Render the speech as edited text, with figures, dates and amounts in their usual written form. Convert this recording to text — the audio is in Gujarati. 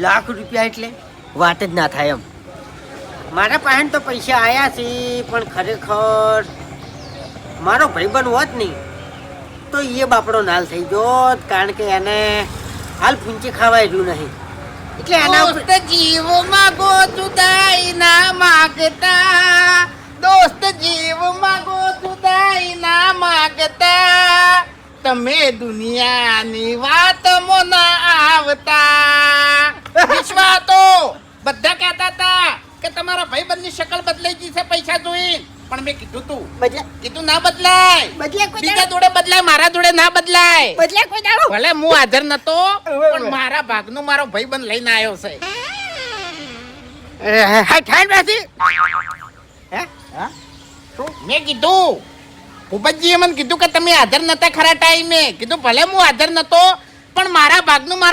લાખ રૂપિયા એટલે વાત જ ના થાય એમ. મારા પાસે તો પૈસા આયા છે, પણ ખરેખર મારો ભાઈબંધ હોત નહીં તો એ બાપડો નાલ થઈ જોત, કારણ કે એને હાલ પૂંચી ખાવા એટલું નહીં. એટલે એના દોસ્ત જીવ માગો જુદાઈ ના માગતા, દોસ્ત જીવ માગો જુદાઈ ના માગતા, તમે દુનિયાની વાત મોના આવતા. વિશ્વા તો બધા કહેતા હતા કે તમારા ભાઈબંધની શકલ બદલાઈ ગઈ છે પૈસા જોઈ, પણ મેં કીધું તું કીધું ના બદલાય. બીજા જોડે બદલાય, મારા જોડે ના બદલાય. ભલે હું હાજર નતો, પણ મારા ભાગનું મારો ભાઈબંધ લઈને આવ્યો છે. મેં કીધું ભૂપતજીએ મને કીધું કે તમે હાજર નતા ખરા ટાઈમે. કીધું ભલે હું હાજર નતો, પણ મારા ભાગનું